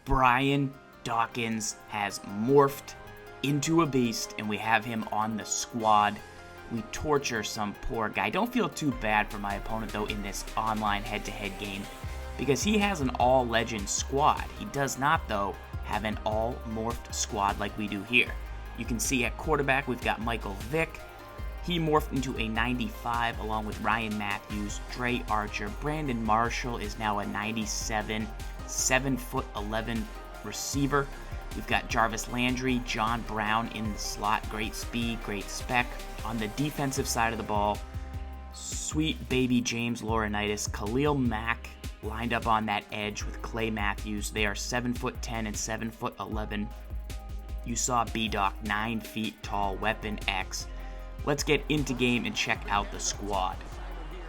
Brian Dawkins has morphed into a beast, and we have him on the squad. We torture some poor guy. Don't feel too bad for my opponent, though, in this online head-to-head game, because he has an all-legend squad. He does not, though, have an all-morphed squad like we do here. You can see at quarterback, we've got Michael Vick. He morphed into a 95 along with Ryan Matthews, Dre Archer. Brandon Marshall is now a 97, 7'11" receiver. We've got Jarvis Landry, John Brown in the slot. Great speed, great spec. On the defensive side of the ball, sweet baby James Laurinaitis, Khalil Mack lined up on that edge with Clay Matthews. They are 7'10" and 7'11". You saw B-Doc, 9 feet tall, Weapon X. Let's get into game and check out the squad.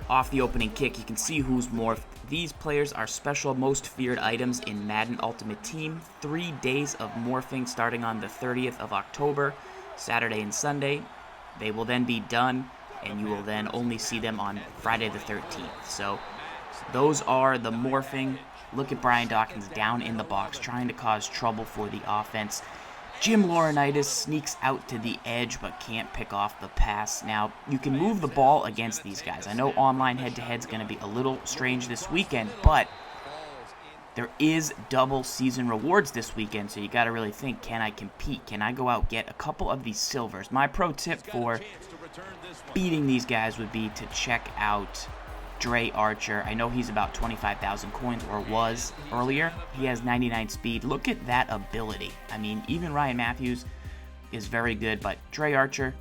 Off the opening kick, you can see who's morphed. These players are special most feared items in Madden Ultimate Team. 3 days of morphing starting on the 30th of October, Saturday and Sunday. They will then be done, and you will then only see them on Friday the 13th. So those are the morphing. Look at Brian Dawkins down in the box, trying to cause trouble for the offense. Jim Laurinaitis sneaks out to the edge but can't pick off the pass. Now, you can move the ball against these guys. I know online head-to-head is going to be a little strange this weekend, but there is double season rewards this weekend, so you got to really think, can I compete? Can I go out get a couple of these silvers? My pro tip for beating these guys would be to check out Dre Archer. I know he's about 25,000 coins, or was earlier. He has 99 speed. Look at that ability. I mean, even Ryan Matthews is very good, but Dre Archer,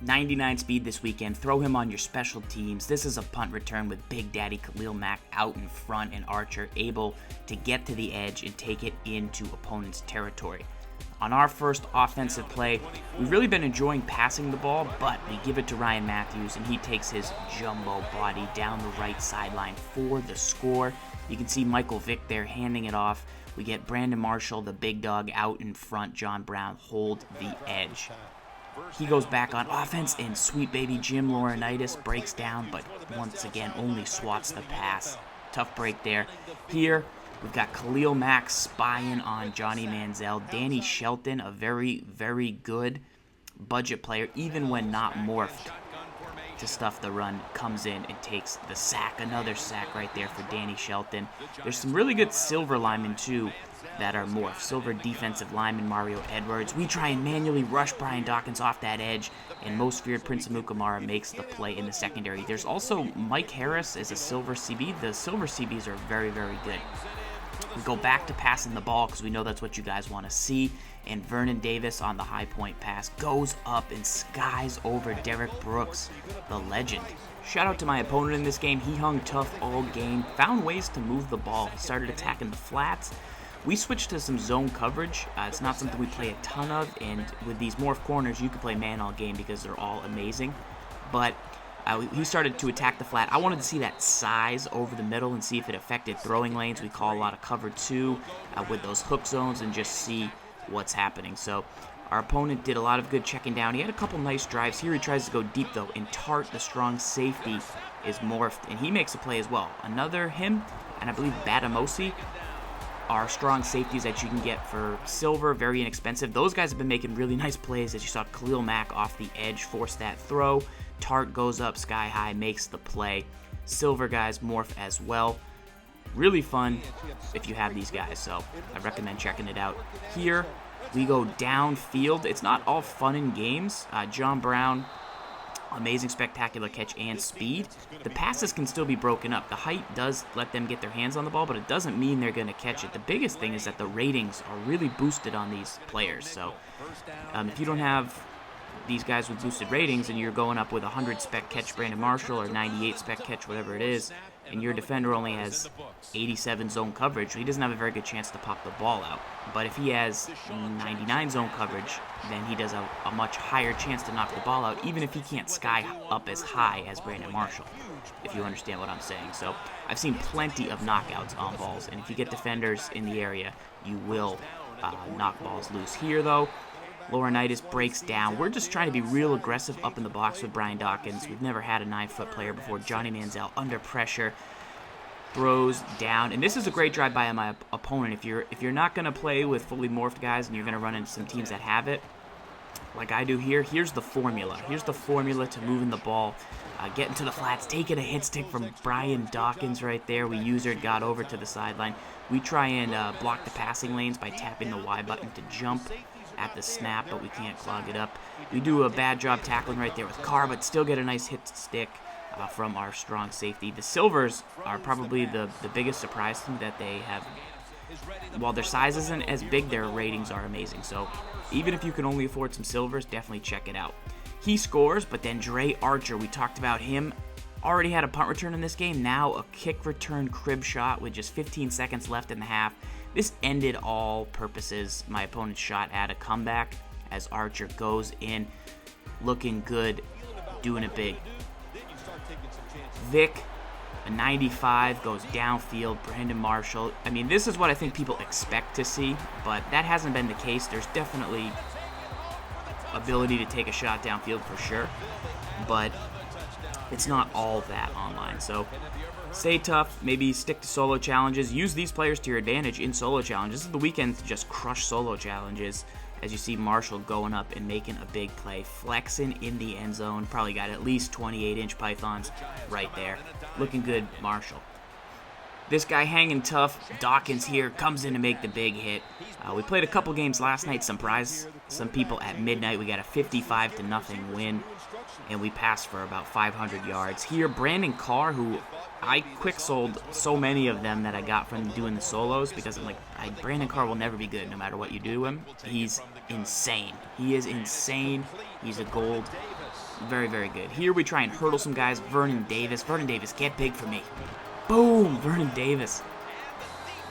99 speed this weekend. Throw him on your special teams. This is a punt return with Big Daddy Khalil Mack out in front, and Archer able to get to the edge and take it into opponent's territory. On our first offensive play, we've really been enjoying passing the ball, but we give it to Ryan Matthews, and he takes his jumbo body down the right sideline for the score. You can see Michael Vick there handing it off. We get Brandon Marshall, the big dog, out in front. John Brown hold the edge. He goes back on offense, and sweet baby Jim Laurinaitis breaks down, but once again only swats the pass. Tough break there. Here, we've got Khalil Mack spying on Johnny Manziel. Danny Shelton, a very, very good budget player, even when not morphed to stuff the run, comes in and takes the sack. Another sack right there for Danny Shelton. There's some really good silver linemen, too, that are morphed. Silver defensive lineman Mario Edwards. We try and manually rush Brian Dawkins off that edge, and most feared Prince Amukamara makes the play in the secondary. There's also Mike Harris as a silver CB. The silver CBs are very, very good. We go back to passing the ball because we know that's what you guys want to see. And Vernon Davis on the high point pass goes up and skies over Derek Brooks, the legend. Shout out to my opponent in this game. He hung tough all game, found ways to move the ball. He started attacking the flats. We switched to some zone coverage. It's not something we play a ton of, and with these morph corners, you can play man all game because they're all amazing. But he started to attack the flat. I wanted to see that size over the middle and see if it affected throwing lanes. We call a lot of cover 2 with those hook zones and just see what's happening. So our opponent did a lot of good checking down. He had a couple nice drives. Here he tries to go deep, though, and Tart, the strong safety, is morphed, and he makes a play as well. Another him, and I believe Batamosi, are strong safeties that you can get for silver, very inexpensive. Those guys have been making really nice plays, as you saw Khalil Mack off the edge force that throw. Tart goes up sky high, makes the play. Silver guys morph as well. Really fun if you have these guys, so I recommend checking it out. Here, we go downfield. It's not all fun and games. John Brown, amazing spectacular catch and speed. The passes can still be broken up. The height does let them get their hands on the ball, but it doesn't mean they're going to catch it. The biggest thing is that the ratings are really boosted on these players. So if you don't have these guys with boosted ratings and you're going up with 100 spec catch Brandon Marshall or 98 spec catch, whatever it is, and your defender only has 87 zone coverage, he doesn't have a very good chance to pop the ball out. But if he has 99 zone coverage, then he does a much higher chance to knock the ball out, even if he can't sky up as high as Brandon Marshall, if you understand what I'm saying. So I've seen plenty of knockouts on balls, and if you get defenders in the area, you will knock balls loose. Here, though, Laurinaitis breaks down. We're just trying to be real aggressive up in the box with Brian Dawkins. We've never had a 9-foot player before. Johnny Manziel under pressure. throws down, and this is a great drive by my opponent. If you're not gonna play with fully morphed guys and you're gonna run into some teams that have it, like I do here, here's the formula. Here's the formula to moving the ball, getting to the flats, taking a hit stick from Brian Dawkins right there. We user got over to the sideline. We try and block the passing lanes by tapping the Y button to jump at the snap, but we can't clog it up. We do a bad job tackling right there with Carr, but still get a nice hit stick from our strong safety. The Silvers are probably the biggest surprise to me that they have. While their size isn't as big, their ratings are amazing. So even if you can only afford some Silvers, definitely check it out. He scores, but then Dre Archer, we talked about him, already had a punt return in this game. Now a kick return crib shot with just 15 seconds left in the half. This ended all purposes. My opponent's shot at a comeback as Archer goes in, looking good, doing it big. Vic, a 95, goes downfield. Brandon Marshall. I mean, this is what I think people expect to see, but that hasn't been the case. There's definitely ability to take a shot downfield for sure, but it's not all that online. So stay tough, maybe stick to solo challenges. Use these players to your advantage in solo challenges. This is the weekend to just crush solo challenges. As you see Marshall going up and making a big play, flexing in the end zone. Probably got at least 28-inch pythons right there. Looking good, Marshall. This guy hanging tough, Dawkins here, comes in to make the big hit. We played a couple games last night, surprised some people at midnight. We got a 55-0 win, and we passed for about 500 yards. Here, Brandon Carr, who I quick sold so many of them that I got from doing the solos because I'm like, Brandon Carr will never be good no matter what you do to him. He's insane. He is insane. He's a gold. Very, very good. Here we try and hurdle some guys. Vernon Davis. Vernon Davis, get big for me. Boom! Vernon Davis.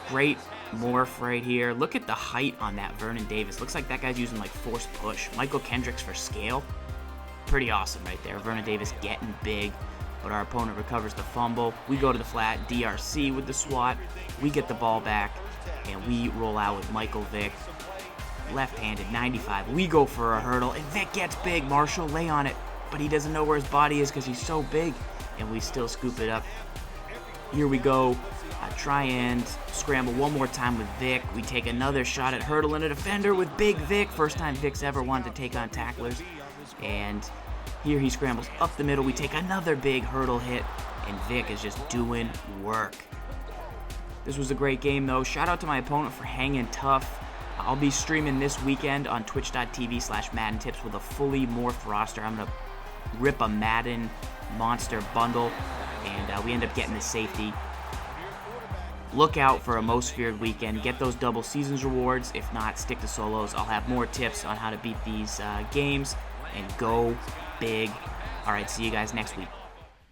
Great morph right here. Look at the height on that Vernon Davis. Looks like that guy's using like force push. Michael Kendricks for scale. Pretty awesome right there. Vernon Davis getting big, but our opponent recovers the fumble. We go to the flat, DRC with the swat. We get the ball back, and we roll out with Michael Vick. Left-handed, 95. We go for a hurdle, and Vick gets big. Marshall lay on it, but he doesn't know where his body is because he's so big, and we still scoop it up. Here we go. Try and scramble one more time with Vic. We take another shot at hurdling a defender with Big Vic. First time Vic's ever wanted to take on tacklers. And here he scrambles up the middle. We take another big hurdle hit, and Vic is just doing work. This was a great game, though. Shout out to my opponent for hanging tough. I'll be streaming this weekend on twitch.tv/Madden Tips with a fully morphed roster. I'm going to rip a Madden monster bundle, and we end up getting the safety. Look out for a Most Feared weekend. Get those double seasons rewards. If not, stick to solos. I'll have more tips on how to beat these games and go big. All right, see you guys next week.